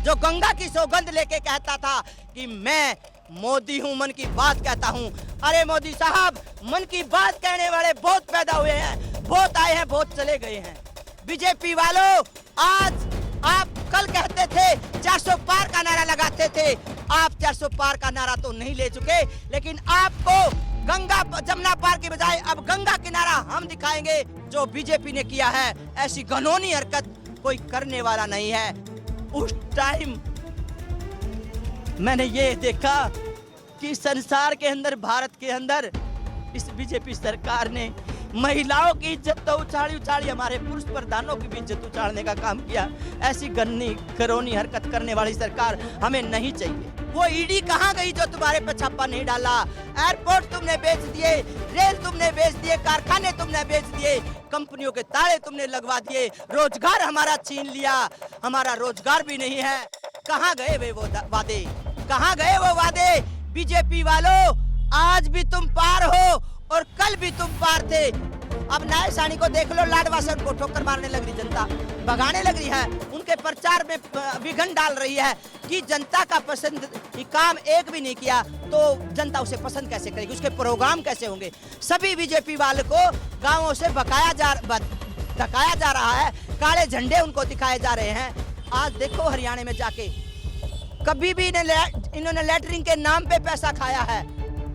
जो गंगा की सौगंध लेके कहता था कि मैं मोदी हूं, मन की बात कहता हूं। अरे मोदी साहब, मन की बात कहने वाले बहुत पैदा हुए हैं, बहुत आए हैं, बहुत चले गए हैं। बीजेपी वालों, आज आप कल कहते थे 400 पार का नारा लगाते थे, आप 400 पार का नारा तो नहीं ले चुके, लेकिन आपको गंगा जमुना पार के बजाय अब गंगा किनारा हम दिखाएंगे। जो बीजेपी ने किया है, ऐसी घिनौनी हरकत कोई करने वाला नहीं है। उस टाइम मैंने ये देखा कि संसार के अंदर, भारत के अंदर इस बीजेपी सरकार ने महिलाओं की इज्जत तो उछाड़ी उछाड़ी, हमारे पुरुष प्रधानों की भी इज्जत उछाड़ने का काम किया। ऐसी घिनौनी हरकत करने वाली सरकार हमें नहीं चाहिए। वो ईडी कहाँ गई जो तुम्हारे पे छापा नहीं डाला? एयरपोर्ट तुमने बेच दिए, रेल तुमने बेच दिए, कारखाने तुमने बेच दिए, कंपनियों के ताले तुमने लगवा दिए, रोजगार हमारा छीन लिया, हमारा रोजगार भी नहीं है। कहाँ गए वे वो वादे? कहाँ गए वो वादे? बीजेपी वालों, आज भी तुम पार हो और कल भी तुम पार थे। अब नए सानी को देख लो, लाडवा से उनको ठोकर मारने लग रही जनता, भगाने लग रही है, उनके प्रचार में विघन डाल रही है कि जनता का पसंद काम एक भी नहीं किया तो जनता उसे पसंद कैसे करेगी, उसके प्रोग्राम कैसे होंगे। सभी बीजेपी वालों को गांवों से धकाया जा रहा है, काले झंडे उनको दिखाए जा रहे हैं। आज देखो हरियाणा में जाके, कभी भी इन्होंने लेटरिंग के नाम पे पैसा खाया है।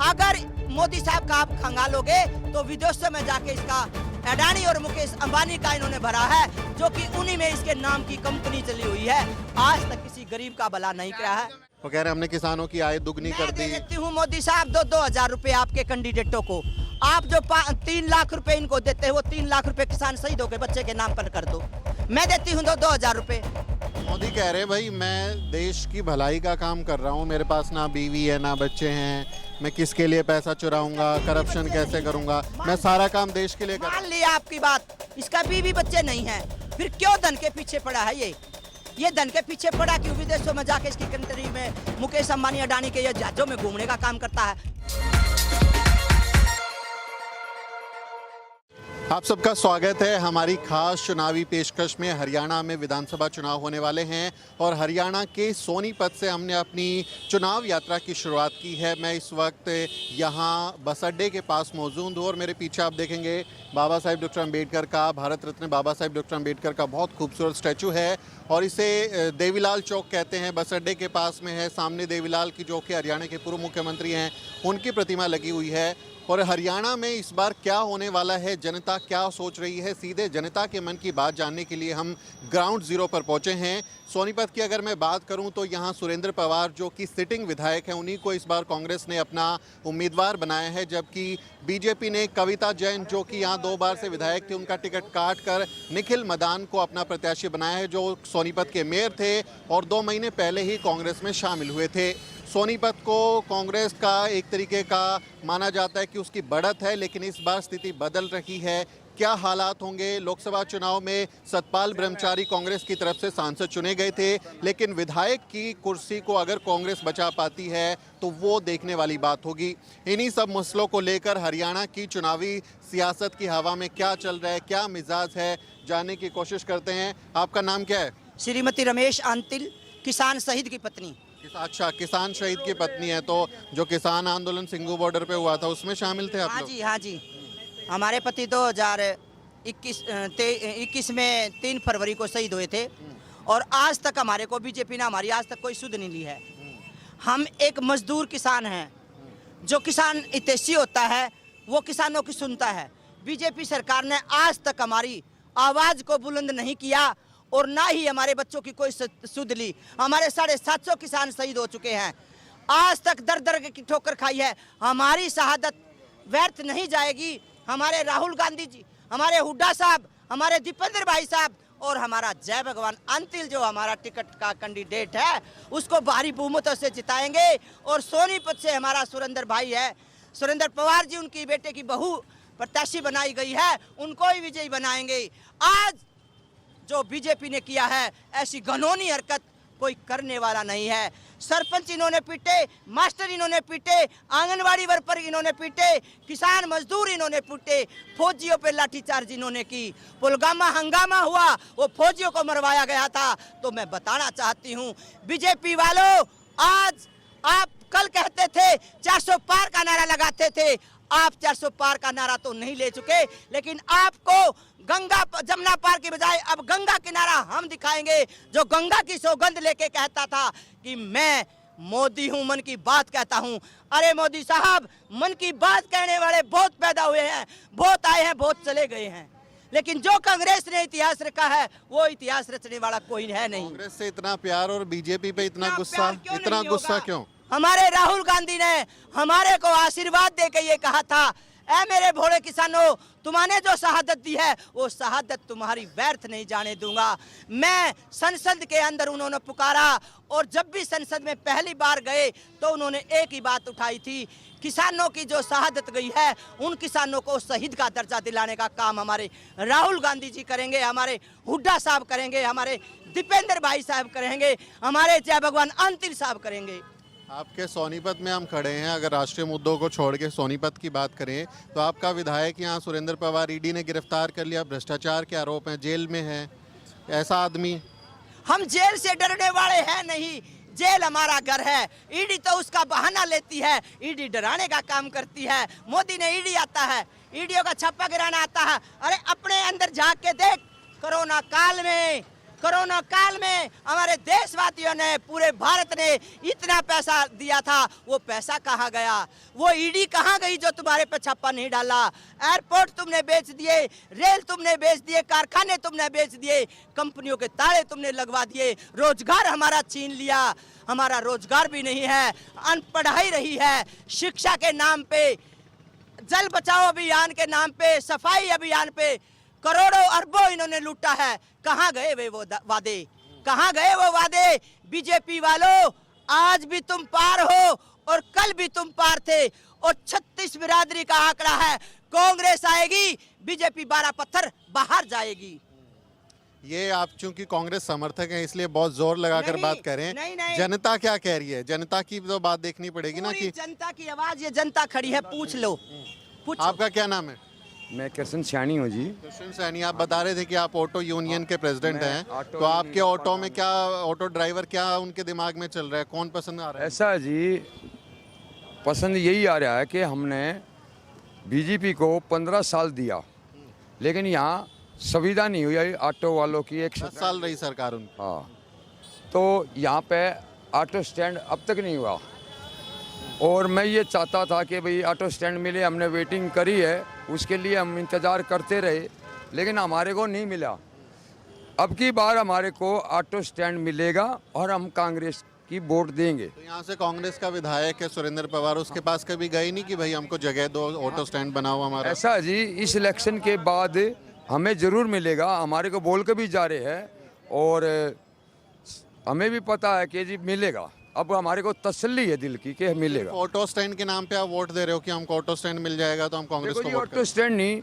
अगर मोदी साहब का आप खंगालोगे तो विदेशों में जाके इसका अडानी और मुकेश अंबानी का इन्होंने भरा है, जो कि उन्हीं में इसके नाम की कंपनी चली हुई है। आज तक किसी गरीब का भला नहीं किया है। वो कह रहे हमने किसानों की आय दुगनी कर दी। मैं देती हूँ मोदी साहब 2-2 हजार रुपए आपके कैंडिडेटों को। आप जो 3 लाख रुपए इनको देते हैं, वो 3 लाख रुपए किसान शहीदों के बच्चे के नाम पर कर दो। मैं देती हूँ 2-2 हजार रुपए। मोदी कह रहे भाई मैं देश की भलाई का काम कर रहा हूँ, मेरे पास ना बीवी है ना बच्चे हैं, मैं किसके लिए पैसा चुराऊंगा, करप्शन कैसे करूंगा, मैं सारा काम देश के लिए कर। मान लिया आपकी बात, इसका बीवी बच्चे नहीं है, फिर क्यों धन के पीछे पड़ा है? ये धन के पीछे पड़ा क्यों? विदेशों में जाके इसकी कंट्री में मुकेश अंबानी अडानी के ये जहाजों में घूमने का काम करता है। आप सबका स्वागत है हमारी खास चुनावी पेशकश में। हरियाणा में विधानसभा चुनाव होने वाले हैं और हरियाणा के सोनीपत से हमने अपनी चुनाव यात्रा की शुरुआत की है। मैं इस वक्त यहाँ बस अड्डे के पास मौजूद हूँ और मेरे पीछे आप देखेंगे बाबा साहेब डॉक्टर अम्बेडकर का, भारत रत्न बाबा साहेब डॉक्टर अम्बेडकर का बहुत खूबसूरत स्टैचू है और इसे देवीलाल चौक कहते हैं। बस अड्डे के पास में है, सामने देवीलाल की, जो कि हरियाणा के पूर्व मुख्यमंत्री हैं, उनकी प्रतिमा लगी हुई है। और हरियाणा में इस बार क्या होने वाला है, जनता क्या सोच रही है, सीधे जनता के मन की बात जानने के लिए हम ग्राउंड जीरो पर पहुंचे हैं। सोनीपत की अगर मैं बात करूं तो यहाँ सुरेंद्र पवार जो कि सिटिंग विधायक हैं, उन्हीं को इस बार कांग्रेस ने अपना उम्मीदवार बनाया है, जबकि बीजेपी ने कविता जैन जो कि यहाँ 2 बार से विधायक थे, उनका टिकट काट कर निखिल मदान को अपना प्रत्याशी बनाया है, जो सोनीपत के मेयर थे और 2 महीने पहले ही कांग्रेस में शामिल हुए थे। सोनीपत को कांग्रेस का एक तरीके का माना जाता है कि उसकी बढ़त है, लेकिन इस बार स्थिति बदल रही है। क्या हालात होंगे? लोकसभा चुनाव में सतपाल ब्रह्मचारी कांग्रेस की तरफ से सांसद चुने गए थे, लेकिन विधायक की कुर्सी को अगर कांग्रेस बचा पाती है तो वो देखने वाली बात होगी। इन्हीं सब मसलों को लेकर हरियाणा की चुनावी सियासत की हवा में क्या चल रहा है, क्या मिजाज है, जानने की कोशिश करते हैं। आपका नाम क्या है? श्रीमती रमेश अंतिल, किसान शहीद की पत्नी। अच्छा, किसान शहीद की पत्नी है, तो जो किसान आंदोलन सिंगू बॉर्डर पे हुआ था उसमें शामिल थे आप लोग? हाँ जी। हमारे पति 2021 में 3 फरवरी को शहीद हुए थे और आज तक हमारे को बीजेपी ने हमारी आज तक कोई सुध नहीं ली है। हम एक मजदूर किसान हैं। जो किसान हितैषी होता है वो किसानों की सुनता है। बीजेपी सरकार ने आज तक हमारी आवाज़ को बुलंद नहीं किया और ना ही हमारे बच्चों की कोई सुध ली। हमारे 750 किसान शहीद हो चुके हैं, आज तक दर दर की ठोकर खाई है। हमारी शहादत व्यर्थ नहीं जाएगी। हमारे राहुल गांधी जी, हमारे हुड्डा साहब, हमारे दीपेंद्र भाई साहब और हमारा जय भगवान अंतिल जो हमारा टिकट का कैंडिडेट है, उसको भारी बहुमतों से जिताएंगे। और सोनीपत से हमारा सुरेंद्र भाई है, सुरेंद्र पवार जी, उनकी बेटे की बहू प्रत्याशी बनाई गई है, उनको ही विजयी बनाएंगे। आज जो बीजेपी ने किया है, ऐसी घिनौनी हरकत कोई करने वाला नहीं है। सरपंच इन्होंने पीटे, मास्टर इन्होंने पीटे, आंगनवाड़ी वर्कर इन्होंने पीटे, किसान मजदूर इन्होंने पीटे, फौजियों पे लाठीचार्ज इन्होंने की, पुलवामा हंगामा हुआ, वो फौजियों को मरवाया गया था। तो मैं बताना चाहती हूँ बीजेपी वालों, आज आप कल कहते थे 400 पार का नारा लगाते थे, आप 400 पार का नारा तो नहीं ले चुके, लेकिन आपको गंगा जमुना पार की बजाय अब गंगा किनारा हम दिखाएंगे। जो गंगा की सौगंध लेके कहता था कि मैं मोदी हूं, मन की बात कहता हूं। अरे मोदी साहब, मन की बात कहने वाले बहुत पैदा हुए हैं, बहुत आए हैं, बहुत चले गए हैं, लेकिन जो कांग्रेस ने इतिहास रखा है वो इतिहास रचने वाला कोई है नहीं। कांग्रेस से इतना प्यार और बीजेपी पे इतना गुस्सा क्यों? हमारे राहुल गांधी ने हमारे को आशीर्वाद दे के ये कहा था, ऐ मेरे भोले किसानों, तुम्हारे जो शहादत दी है वो शहादत तुम्हारी व्यर्थ नहीं जाने दूंगा। मैं संसद के अंदर उन्होंने पुकारा, और जब भी संसद में पहली बार गए तो उन्होंने एक ही बात उठाई थी, किसानों की जो शहादत गई है उन किसानों को शहीद का दर्जा दिलाने का काम हमारे राहुल गांधी जी करेंगे, हमारे हुड्डा साहब करेंगे, हमारे दीपेंद्र भाई साहब करेंगे, हमारे जय भगवान अंतिल साहब करेंगे। आपके सोनीपत में हम खड़े हैं, अगर राष्ट्रीय मुद्दों को छोड़ के सोनीपत की बात करें तो आपका विधायक यहाँ सुरेंद्र पवार ईडी ने गिरफ्तार कर लिया, भ्रष्टाचार के आरोप हैं, जेल में है। ऐसा आदमी, हम जेल से डरने वाले हैं नहीं, जेल हमारा घर है। ईडी तो उसका बहाना लेती है, ईडी डराने का काम करती है। मोदी ने ईडी आता है, ईडीओ का छप्पा गिराना आता है। अरे अपने अंदर झांक के देख, कोरोना काल में हमारे देशवासियों ने, पूरे भारत ने इतना पैसा दिया था, वो पैसा कहाँ गया? वो ईडी कहाँ गई जो तुम्हारे पे छापा नहीं डाला? एयरपोर्ट तुमने बेच दिए, रेल तुमने बेच दिए, कारखाने तुमने बेच दिए, कंपनियों के ताले तुमने लगवा दिए, रोजगार हमारा छीन लिया। हमारा रोजगार भी नहीं है, अनपढ़ाई रही है, शिक्षा के नाम पे, जल बचाओ अभियान के नाम पे, सफाई अभियान पे करोड़ों अरबों इन्होंने लूटा है। कहाँ गए वे वो वादे? कहाँ गए वो वादे? बीजेपी वालों, आज भी तुम पार हो और कल भी तुम पार थे, और 36 बिरादरी का आंकड़ा है। कांग्रेस आएगी, बीजेपी 12 पत्थर बाहर जाएगी। ये आप चूंकि कांग्रेस समर्थक हैं इसलिए बहुत जोर लगाकर बात कर रहे हैं। नहीं। जनता क्या कह रही है? जनता की तो बात देखनी पड़ेगी ना, कि जनता की आवाज, ये जनता खड़ी है, पूछ लो। आपका क्या नाम है? मैं कृष्ण सैनी हूँ जी। कृष्ण सैनी, आप बता रहे थे कि आप ऑटो यूनियन के प्रेसिडेंट हैं, तो आपके ऑटो में क्या, ऑटो ड्राइवर क्या उनके दिमाग में चल रहा है, कौन पसंद आ रहा है? ऐसा जी, पसंद यही आ रहा है कि हमने बीजेपी को 15 साल दिया, लेकिन यहाँ सुविधा नहीं हुई ऑटो वालों की। 10 साल रही सरकार उनकी। हाँ, तो यहाँ पे ऑटो स्टैंड अब तक नहीं हुआ, और मैं ये चाहता था कि भाई ऑटो स्टैंड मिले। हमने वेटिंग करी है, उसके लिए हम इंतज़ार करते रहे, लेकिन हमारे को नहीं मिला। अब की बार हमारे को ऑटो स्टैंड मिलेगा और हम कांग्रेस की वोट देंगे। तो यहाँ से कांग्रेस का विधायक है सुरेंद्र पवार, उसके पास कभी गए नहीं कि भाई हमको जगह दो, ऑटो स्टैंड बनाओ हमारा? ऐसा जी, इस इलेक्शन के बाद हमें ज़रूर मिलेगा, हमारे को बोल के भी जा रहे हैं, और हमें भी पता है कि जी मिलेगा। अब हमारे को तसल्ली है दिल की कि मिलेगा। ऑटो स्टैंड के नाम पे आप वोट दे रहे हो कि हमको ऑटो स्टैंड मिल जाएगा तो हम कांग्रेस को वोट ऑटो करेंगे? स्टैंड नहीं,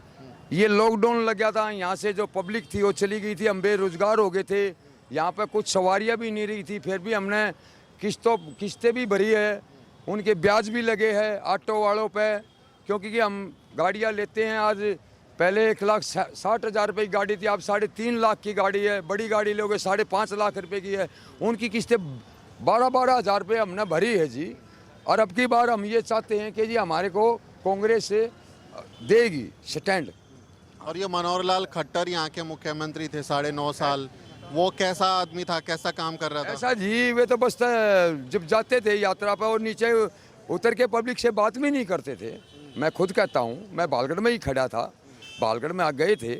ये लॉकडाउन लग गया था, यहाँ से जो पब्लिक थी वो चली गई थी, हम बेरोजगार हो गए थे, यहाँ पे कुछ सवारियाँ भी नहीं रही थी, फिर भी हमने किस्तें भी भरी है, उनके ब्याज भी लगे हैं ऑटो वालों पे, क्योंकि हम गाड़ियाँ लेते हैं। आज पहले 1,60,000 रुपये की गाड़ी थी, अब 3.5 लाख की गाड़ी है। बड़ी गाड़ी लोगे 5.5 लाख रुपए की है, उनकी किस्तें 12-12 हज़ार रुपये हमने भरी है जी। और अब की बार हम ये चाहते हैं कि जी हमारे को कांग्रेस से देगी स्टैंड। और ये मनोहर लाल खट्टर यहाँ के मुख्यमंत्री थे 9.5 साल, वो कैसा आदमी था, कैसा काम कर रहा था? ऐसा जी, वे तो बस जब जाते थे यात्रा पर और नीचे उतर के पब्लिक से बात भी नहीं करते थे। मैं खुद कहता हूँ, मैं बालगढ़ में ही खड़ा था, बालगढ़ में आ गए थे,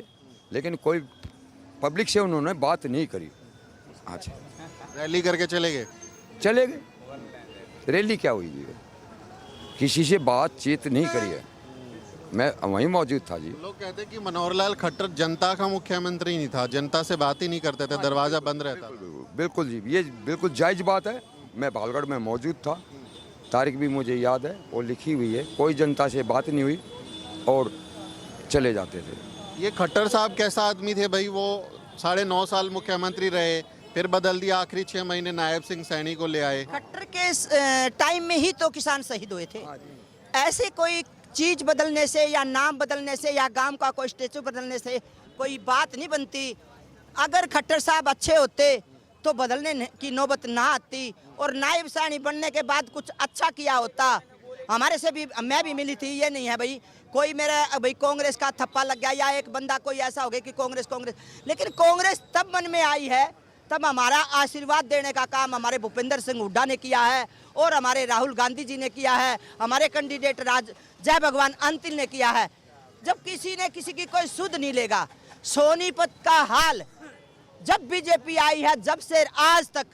लेकिन कोई पब्लिक से उन्होंने बात नहीं करी। अच्छा, रैली करके चले गए? चले गए। रैली क्या हुई जी? किसी से बातचीत नहीं करी है, मैं वहीं मौजूद था जी। लोग कहते हैं कि मनोहर लाल खट्टर जनता का मुख्यमंत्री नहीं था, जनता से बात ही नहीं करते थे, दरवाजा बंद रहता था। बिल्कुल जी, ये बिल्कुल जायज़ बात है। मैं बालगढ़ में मौजूद था, तारीख भी मुझे याद है और लिखी हुई है, कोई जनता से बात नहीं हुई और चले जाते थे। ये खट्टर साहब कैसा आदमी थे भाई? वो 9.5 साल मुख्यमंत्री रहे, फिर बदल दिया, आखिरी 6 महीने नायब सिंह सैनी को ले आए। खट्टर के टाइम में ही तो किसान शहीद हुए थे। ऐसे कोई चीज बदलने से या नाम बदलने से या गांव का कोई स्टेचू बदलने से कोई बात नहीं बनती। अगर खट्टर साहब अच्छे होते तो बदलने की नौबत ना आती और नायब सैनी बनने के बाद कुछ अच्छा किया होता। हमारे से भी, मैं भी मिली थी, ये नहीं है भाई कोई मेरा भाई कांग्रेस का थप्पा लग गया या एक बंदा कोई ऐसा हो गया कि कांग्रेस, लेकिन कांग्रेस तब मन में आई है तब हमारा आशीर्वाद देने का काम हमारे भूपेंद्र सिंह हुड्डा ने किया है और हमारे राहुल गांधी जी ने किया है, हमारे कैंडिडेट जय भगवान अंतिल ने किया है। जब किसी ने किसी की कोई सुध नहीं लेगा। सोनीपत का हाल जब बीजेपी आई है, जब से आज तक,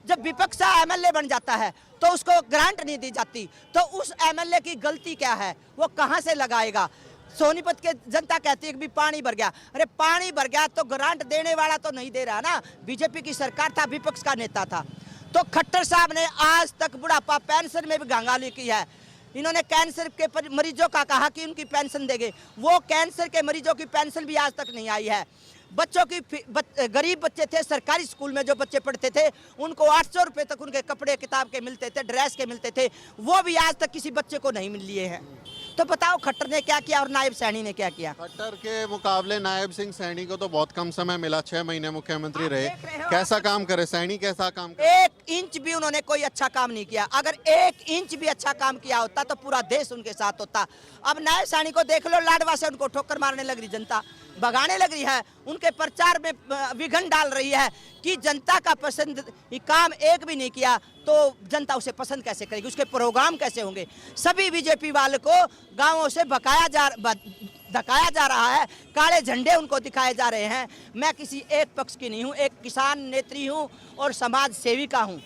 जब विपक्ष एमएलए बन जाता है तो उसको ग्रांट नहीं दी जाती, तो उस एमएलए की गलती क्या है, वो कहां से लगाएगा। सोनीपत के जनता कहती है कि भी पानी भर गया। अरे पानी भर गया तो ग्रांट देने वाला तो नहीं दे रहा ना, बीजेपी की सरकार था, विपक्ष का नेता था। तो खट्टर साहब ने आज तक बुढ़ापा पेंशन में भी घंगाली की है। इन्होंने कैंसर के मरीजों का कहा कि उनकी पेंशन देंगे, वो कैंसर के मरीजों की पेंशन भी आज तक नहीं आई है। बच्चों की गरीब बच्चे थे सरकारी स्कूल में जो बच्चे पढ़ते थे उनको 800 रुपये तक उनके कपड़े किताब के मिलते थे, ड्रेस के मिलते थे, वो भी आज तक किसी बच्चे को नहीं मिल लिए हैं। तो बताओ खट्टर ने क्या किया और नायब सैनी ने क्या किया। खट्टर के मुकाबले नायब सिंह सैनी को तो बहुत कम समय मिला, 6 महीने मुख्यमंत्री रहे। कैसा काम करे सैनी, कैसा काम करे? 1 इंच भी उन्होंने कोई अच्छा काम नहीं किया। अगर 1 इंच भी अच्छा काम किया होता तो पूरा देश उनके साथ होता। अब नायब सैनी को देख लो, लाडवा से उनको ठोकर मारने लग रही जनता, भगाने लग रही है, उनके प्रचार में विघन डाल रही है कि जनता का पसंद काम एक भी नहीं किया तो जनता उसे पसंद कैसे करेगी, उसके प्रोग्राम कैसे होंगे। सभी बीजेपी वाले को गांवों से धकाया जा रहा है, काले झंडे उनको दिखाए जा रहे हैं। मैं किसी एक पक्ष की नहीं हूँ, एक किसान नेत्री हूँ और समाज सेविका हूँ।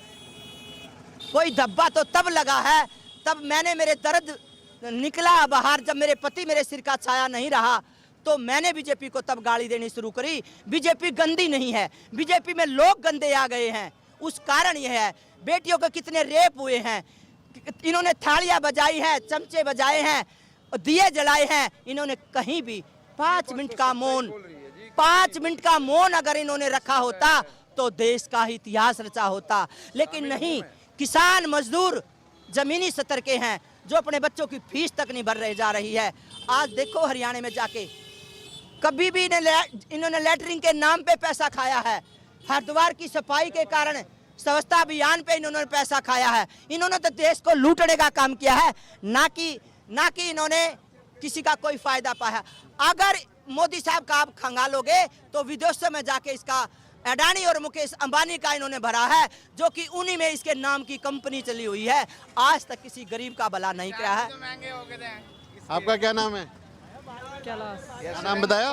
कोई धब्बा तो तब लगा है, तब मैंने मेरे दर्द निकला बाहर जब मेरे पति मेरे सिर का छाया नहीं रहा, तो मैंने बीजेपी को तब गाली देनी शुरू करी। बीजेपी गंदी नहीं है, बीजेपी में लोग गंदे आ गए हैं। उस कारण यह है, बेटियों के कितने रेप हुए हैं, इन्होंने थालियां बजाई हैं, चमचे बजाए हैं, दिए जलाए हैं। इन्होंने कहीं भी 5 मिनट का मौन, 5 मिनट का मौन अगर इन्होंने रखा होता तो देश का इतिहास रचा होता। लेकिन नहीं, किसान मजदूर जमीनी स्तर के हैं जो अपने बच्चों की फीस तक नहीं भर रहे जा रही है। आज देखो हरियाणा में जाके, कभी भी इन्होंने लेटरिंग के नाम पे पैसा खाया है। हरिद्वार की सफाई के कारण स्वच्छता अभियान पे इन्होंने पैसा खाया है। इन्होंने तो देश को लूटने का काम किया है, ना कि इन्होंने किसी का कोई फायदा पाया। अगर मोदी साहब का आप खंगालोगे तो विदेशों में जाके इसका अडानी और मुकेश अंबानी का इन्होंने भरा है, जो कि उन्हीं में इसके नाम की कंपनी चली हुई है। आज तक किसी गरीब का भला नहीं किया है। आपका क्या नाम है? क्या नाम बताया?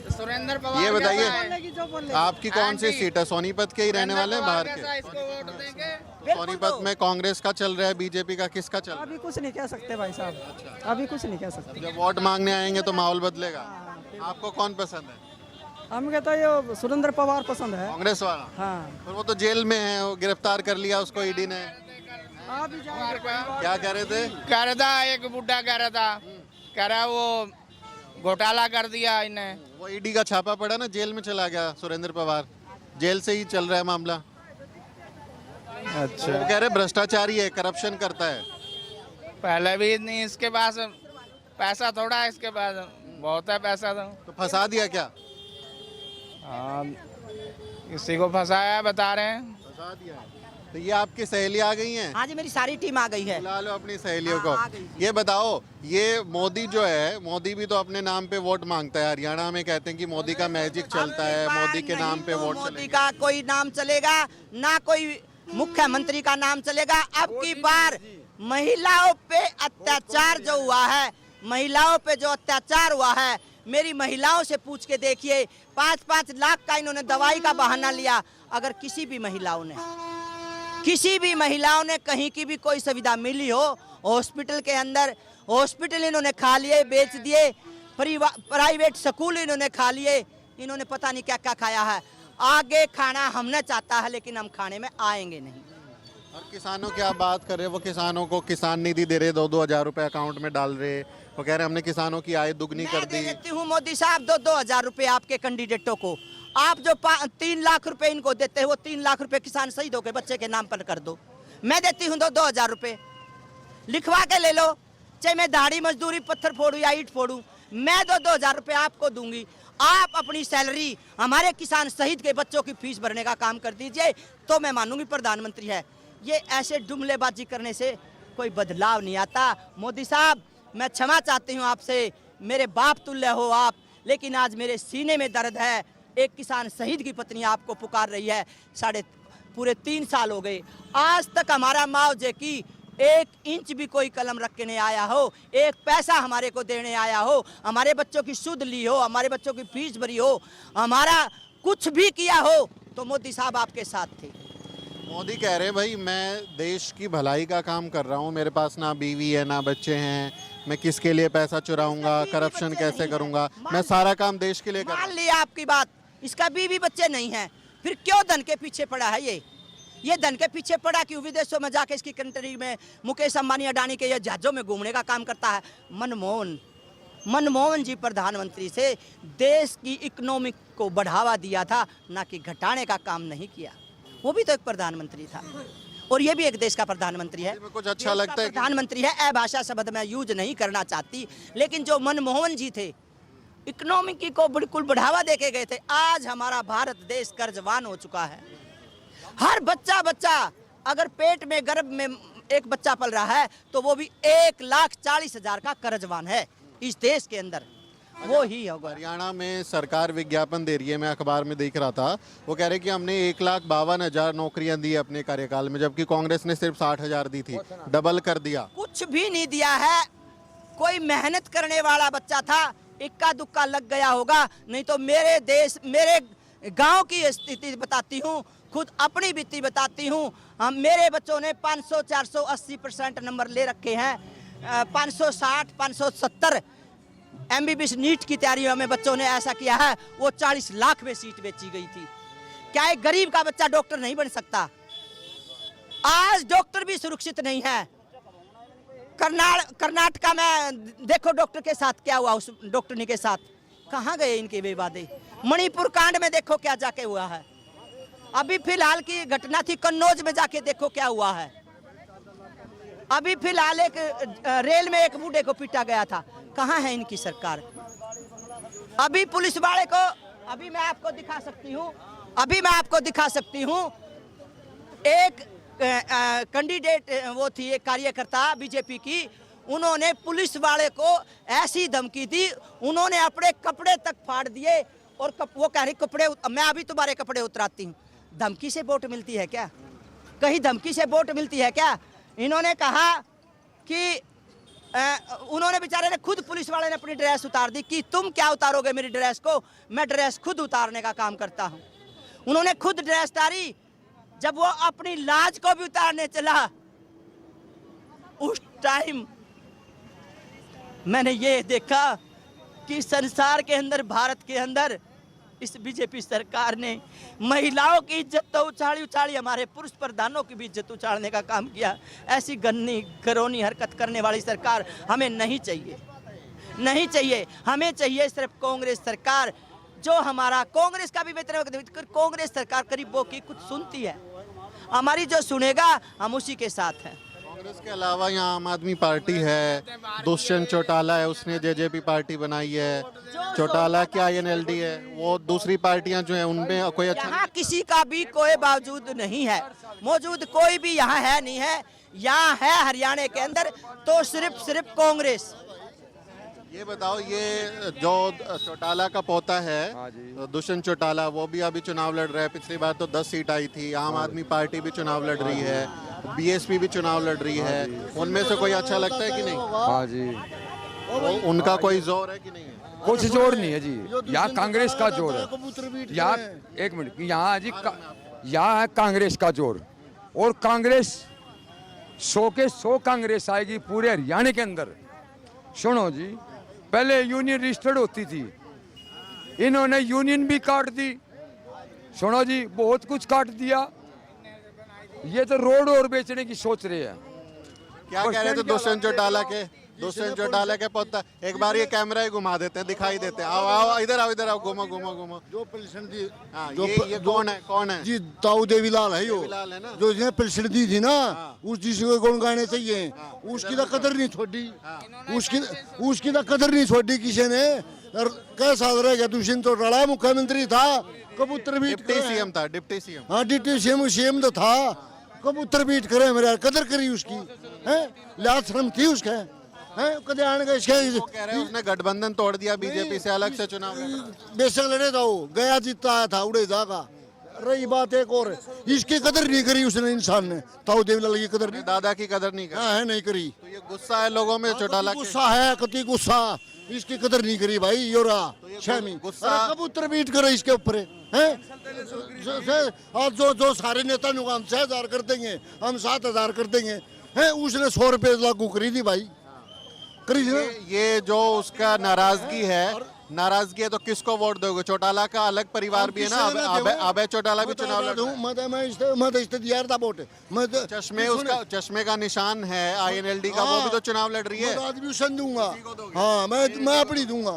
सुरेंद्र पवार। ये बताइए आपकी कौन सी सीट है? सोनीपत के ही रहने वाले हैं, बाहर के? सोनीपत में कांग्रेस का चल रहा है, बीजेपी का किसका चल रहा है? अभी कुछ नहीं कह सकते भाई साहब, अभी कुछ नहीं कह सकते। जब वोट मांगने आएंगे तो माहौल बदलेगा। आपको कौन पसंद है? हम कहते हैं ये सुरेंद्र पवार पसंद है। कांग्रेस वाला? हाँ। पर वो तो जेल में है, वो गिरफ्तार कर लिया उसको ईडी ने। क्या कह रहे थे? कह रहा था, एक बुढ़ा कह रहा था, कह रहा वो घोटाला कर दिया इन्हें। वो ईडी का छापा पड़ा ना, जेल में चला गया सुरेंद्र पवार, जेल से ही चल रहा है मामला। अच्छा। वो कह रहे भ्रष्टाचारी है, करप्शन करता है। पहले भी नहीं, इसके पास पैसा थोड़ा है, इसके पास बहुत है पैसा। तो फंसा दिया क्या? हाँ, किसी को फंसाया बता रहे हैं। फंसा दिया। तो ये आपकी सहेली आ गई हैं? हाँ जी, मेरी सारी टीम आ गई है। बुला लो अपनी सहेलियों को। हाँ, आ गई। ये बताओ, ये मोदी जो है, मोदी भी तो अपने नाम पे वोट मांगता है। हरियाणा में कहते हैं कि मोदी का मैजिक चलता है, मोदी के नाम पे वोट मोदी चलेगा। का कोई नाम चलेगा ना, कोई मुख्यमंत्री का नाम चलेगा। अब की बार महिलाओं पे अत्याचार जो हुआ है, महिलाओं पे जो अत्याचार हुआ है, मेरी महिलाओं से पूछ के देखिए। 5-5 लाख का इन्होंने दवाई का बहाना लिया। अगर किसी भी महिलाओं ने कहीं की भी कोई सुविधा मिली हो, हॉस्पिटल के अंदर, हॉस्पिटल इन्होंने खा लिए, बेच दिए, प्राइवेट स्कूल इन्होंने खा लिए, इन्होंने पता नहीं क्या क्या खाया है। आगे खाना हमने चाहता है, लेकिन हम खाने में आएंगे नहीं। और किसानों की आप बात कर रहे हैं, वो किसानों को किसान निधि दे रहे, 2-2 हजार रुपए अकाउंट में डाल रहे। वो कह रहे हमने किसानों की आय दुगनी कर दी। मैं देती हूँ मोदी साहब 2-2 हजार रुपए आपके कैंडिडेटों को। आप जो 3 लाख रुपए इनको देते हो, वो 3 लाख रुपए किसान शहीदों के बच्चे के नाम पर कर दो। मैं देती हूँ 2,000 रुपए, लिखवा के ले लो, चाहे मैं दाढ़ी मजदूरी पत्थर फोड़ूं या ईंट फोड़ूं, मैं 2,000 रुपए आपको दूंगी। आप अपनी सैलरी हमारे किसान शहीद के बच्चों की फीस भरने का काम कर दीजिए, तो मैं मानूंगी प्रधानमंत्री है। ये ऐसे जुमलेबाजी करने से कोई बदलाव नहीं आता। मोदी साहब, मैं क्षमा चाहती हूँ आपसे, मेरे बाप तुल्य हो आप, लेकिन आज मेरे सीने में दर्द है। एक किसान शहीद की पत्नी आपको पुकार रही है। पूरे 3 साल हो गए, आज तक हमारा मुआवजे की 1 इंच भी कोई कलम रख के नहीं आया हो, 1 पैसा हमारे को देने आया हो, हमारे बच्चों की सुध ली हो, हमारे बच्चों की फीस भरी हो, हमारा कुछ भी किया हो, तो मोदी साहब आपके साथ थे। मोदी कह रहे हैं भाई मैं देश की भलाई का काम कर रहा हूँ, मेरे पास ना बीवी है ना बच्चे हैं, मैं किसके लिए पैसा चुराऊंगा, करप्शन कैसे करूंगा, मैं सारा काम देश के लिए कर रहा मान लिया आपकी बात, इसका बीवी बच्चे नहीं है, फिर क्यों धन के पीछे पड़ा है? ये धन के पीछे पड़ा कि विदेशों में जाके इसकी कंट्री में मुकेश अंबानी अडानी के ये जहाजों में घूमने का काम करता है। मनमोहन जी प्रधानमंत्री से देश की इकोनॉमिक को बढ़ावा दिया था, ना कि घटाने का काम नहीं किया। वो भी तो एक प्रधानमंत्री था और ये भी एक देश का प्रधानमंत्री है। कुछ अच्छा लगता है प्रधानमंत्री है, अभाषा शब्द मैं यूज नहीं करना चाहती, लेकिन जो मनमोहन जी थे इकोनॉमिक को बिल्कुल बढ़ावा देके गए थे। आज हमारा भारत देश कर्जवान हो चुका है। हर बच्चा अगर पेट में गर्भ में एक बच्चा पल रहा है तो वो भी 1,40,000 का कर्जवान है इस देश के अंदर, वो ही होगा। हरियाणा में सरकार विज्ञापन दे रही है, मैं अखबार में देख रहा था, वो कह रहे कि हमने 1,52,000 नौकरियां दी अपने कार्यकाल में, जबकि कांग्रेस ने सिर्फ 60,000 दी थी, डबल कर दिया। कुछ भी नहीं दिया है। कोई मेहनत करने वाला बच्चा था, इक्का दुक्का लग गया होगा, नहीं तो मेरे गांव की स्थिति बताती हूँ, खुद अपनी बीती बताती हूँ। मेरे बच्चों ने 500, 400, 80% नंबर ले रखे हैं। 560, 570 MBBS नीट की तैयारियों में बच्चों ने ऐसा किया है, वो 40 लाख में सीट बेची गई थी। क्या एक गरीब का बच्चा डॉक्टर नहीं बन सकता? आज डॉक्टर भी सुरक्षित नहीं है। कर्नाटका में देखो डॉक्टर के साथ क्या हुआ, उस डॉक्टरनी के साथ कहाँ गए इनके वे वादे। मणिपुर कांड में देखो क्या जाके हुआ है। अभी फिलहाल की घटना थी कन्नौज में, जाके देखो क्या हुआ है। अभी फिलहाल एक रेल में एक बूढ़े को पीटा गया था, कहाँ है इनकी सरकार? अभी पुलिस वाले को, अभी मैं आपको दिखा सकती हूँ, एक कैंडिडेट वो थी, एक कार्यकर्ता बीजेपी की, उन्होंने पुलिस वाले को ऐसी धमकी दी, उन्होंने अपने कपड़े तक फाड़ दिए और वो कह रही कपड़े मैं अभी तुम्हारे कपड़े उतराती हूँ। धमकी से वोट मिलती है क्या? कहीं धमकी से वोट मिलती है क्या? इन्होंने कहा कि उन्होंने बेचारे ने खुद, पुलिस वाले ने अपनी ड्रेस उतार दी कि तुम क्या उतारोगे मेरी ड्रेस को, मैं ड्रेस खुद उतारने का काम करता हूँ। उन्होंने खुद ड्रेस उतारी, जब वो अपनी लाज को भी उतारने चला, उस टाइम मैंने ये देखा कि संसार के अंदर, भारत के अंदर इस बीजेपी सरकार ने महिलाओं की इज्जत तो उछाली हमारे पुरुष प्रधानों की भी इज्जत उछालने का काम किया। ऐसी घरोनी हरकत करने वाली सरकार हमें नहीं चाहिए। हमें चाहिए सिर्फ कांग्रेस सरकार, जो हमारा कांग्रेस का भी कांग्रेस सरकार गरीबों की कुछ सुनती है, हमारी जो सुनेगा हम उसी के साथ हैं। कांग्रेस के अलावा यहाँ आम आदमी पार्टी है, दुष्यंत चौटाला है, उसने जेजेपी पार्टी बनाई है, चौटाला क्या INLD है, वो दूसरी पार्टियां जो है उनमें कोई अच्छा यहाँ किसी का भी कोई बावजूद नहीं है, मौजूद कोई भी यहाँ है नहीं है। यहाँ है हरियाणा के अंदर तो सिर्फ कांग्रेस। ये बताओ, ये जो चौटाला का पोता है दुष्यंत चौटाला, वो भी अभी चुनाव लड़ रहा है। पिछली बार तो 10 सीट आई थी। आम आदमी पार्टी भी चुनाव लड़ रही है, BSP भी चुनाव लड़ रही है। उनमें से कोई अच्छा लगता है कि नहीं? हाँ जी, उनका कोई जोर है कि नहीं है? कुछ जोर नहीं है जी, यहाँ कांग्रेस का जोर है। यहाँ एक मिनट, यहाँ जी यहाँ है कांग्रेस का जोर, और कांग्रेस 100 के 100 कांग्रेस आएगी पूरे हरियाणा के अंदर। सुनो जी, पहले यूनियन रजिस्टर्ड होती थी, इन्होंने यूनियन भी काट दी। सुनो जी, बहुत कुछ काट दिया। ये तो रोड और बेचने की सोच रहे हैं। क्या कह रहे थे दुष्यंत चौटाला के? दुष्यंत चौटाला के पोता। एक बार ये कैमरा ही घुमा देते हैं, दिखाई देते हैं। आओ आओ इधर आओ घूमो घूमो घूमो। जो पिल्सन दी, हाँ, जो ये कौन है जी ताऊ देवीलाल है यो, देवीलाल है ना? जो इसने पिल्सन दी थी ना, उस चीज को गुण गाने चाहिए। उसकी तो कदर नहीं छोड़ी, उसकी तो कदर नहीं छोड़ी किसी ने। और कैसा रह गया दुष्यंत चौटाला, मुख्यमंत्री था, कबूतर बीट डिप्टी सीएम था, डिप्टी सीएम। हाँ डिप्टी सीएम तो था, कबूतर बीट करे मेरे, कदर करी उसकी है, लाज शर्म थी उसके है। कदे आने का इसके वो कह रहे हैं उसने गठबंधन तोड़ दिया, बीजेपी से अलग से चुनाव लड़ा। बेशक लड़े था, वो गया जीतता आया था, उड़े जागा। रही बात एक और, इसकी कदर नहीं करी उसने, इंसान ने, ताऊ देवीलाल की कदर नहीं, दादा की कदर नहीं करी। है नहीं करी। तो ये गुस्सा है लोगों में चौटाला के। गुस्सा है, कति गुस्सा, इसकी कदर नहीं करी भाई। योरा छमी गुस्सा कबूतर बीट करे इसके ऊपर है। और जो सारे नेता नु हम 6,000 कर देंगे, हम 7,000 कर देंगे, है उसने 100 रुपए लागू करी थी भाई, करी थी ना। ये जो उसका नाराजगी है तो किसको वोट दोगे? चौटाला का अलग परिवार भी है ना, अभय चौटाला भी चुनाव लड़ रहा है। मैं तो इस्ते दिया था वोट, मैं तो चश्मे का निशान है INLD का, वो भी तो चुनाव लड़ रही है। एडमिशन दूंगा, हाँ मैं अपनी दूंगा।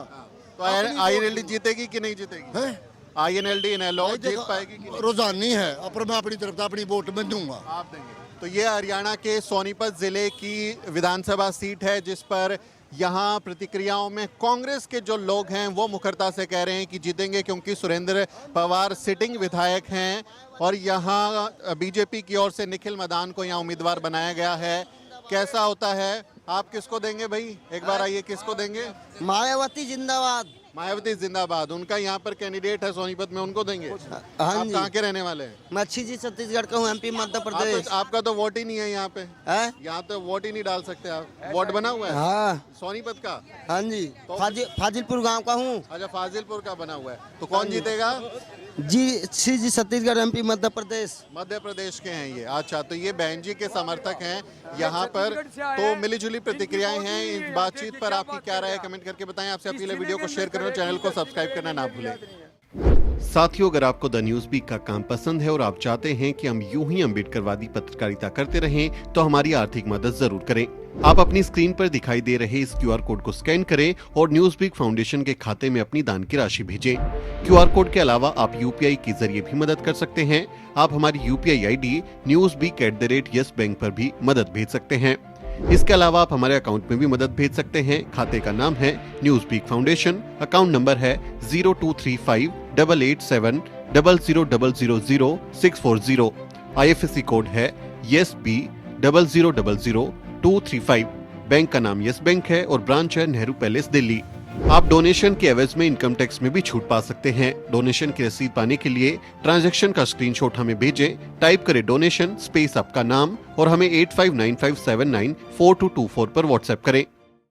तो INLD जीतेगी कि नहीं जीतेगी? INLD इनेलो जीत पाएगी कि नहीं? रुझान नहीं है, पर मैं अपनी तरफ से अपनी वोट में दूंगा। आप देंगे। तो ये हरियाणा के सोनीपत जिले की विधानसभा सीट है, जिस पर यहाँ प्रतिक्रियाओं में कांग्रेस के जो लोग हैं वो मुखरता से कह रहे हैं कि जीतेंगे, क्योंकि सुरेंद्र पवार सिटिंग विधायक हैं और यहाँ बीजेपी की ओर से निखिल मदान को यहाँ उम्मीदवार बनाया गया है। कैसा होता है? आप किसको देंगे भाई? एक बार आइए, किसको देंगे? मायावती जिंदाबाद। मायावती जिंदाबाद, उनका यहाँ पर कैंडिडेट है सोनीपत में, उनको देंगे। हाँ आप जी। कहाँ के रहने वाले हैं? मैं अच्छी जी छत्तीसगढ़ का हूँ, MP मध्य प्रदेश। आपका तो वोट ही नहीं है यहाँ पे, है? यहाँ तो वोट ही नहीं डाल सकते आप। वोट बना हुआ है हाँ सोनीपत का? हाँ जी, फाजिलपुर गांव का हूँ अच्छा, फाजिलपुर का बना हुआ है। तो कौन जीतेगा? जी छत्तीसगढ़ MP मध्य प्रदेश। मध्य प्रदेश के हैं ये। अच्छा, तो ये बहन जी के समर्थक हैं यहाँ पर। तो मिली जुली प्रतिक्रियाएं हैं इस बातचीत पर। आपकी क्या राय है कमेंट करके बताएं। आपसे अपील है वीडियो को शेयर करें, चैनल को सब्सक्राइब करना ना भूलें। साथियों, अगर आपको द न्यूज वीक का काम पसंद है और आप चाहते हैं कि हम यूं ही अम्बेडकरवादी पत्रकारिता करते रहें, तो हमारी आर्थिक मदद जरूर करें। आप अपनी स्क्रीन पर दिखाई दे रहे इस QR कोड को स्कैन करें और न्यूज वीक फाउंडेशन के खाते में अपनी दान की राशि भेजें। QR कोड के अलावा आप UPI के जरिए भी मदद कर सकते हैं। आप हमारी UPI ID newsweek@yes bank पर भी मदद भेज सकते हैं। इसके अलावा आप हमारे अकाउंट में भी मदद भेज सकते हैं। खाते का नाम है Newsweek foundation, account number है 02358800000640। IFSC कोड है YesB000235। बैंक का नाम यस बैंक है और ब्रांच है नेहरू पैलेस, दिल्ली। आप डोनेशन के एवज में इनकम टैक्स में भी छूट पा सकते हैं। डोनेशन की रसीद पाने के लिए ट्रांजैक्शन का स्क्रीनशॉट हमें भेजें। टाइप करें डोनेशन स्पेस आपका नाम और हमें 8595794224 पर व्हाट्सएप करें।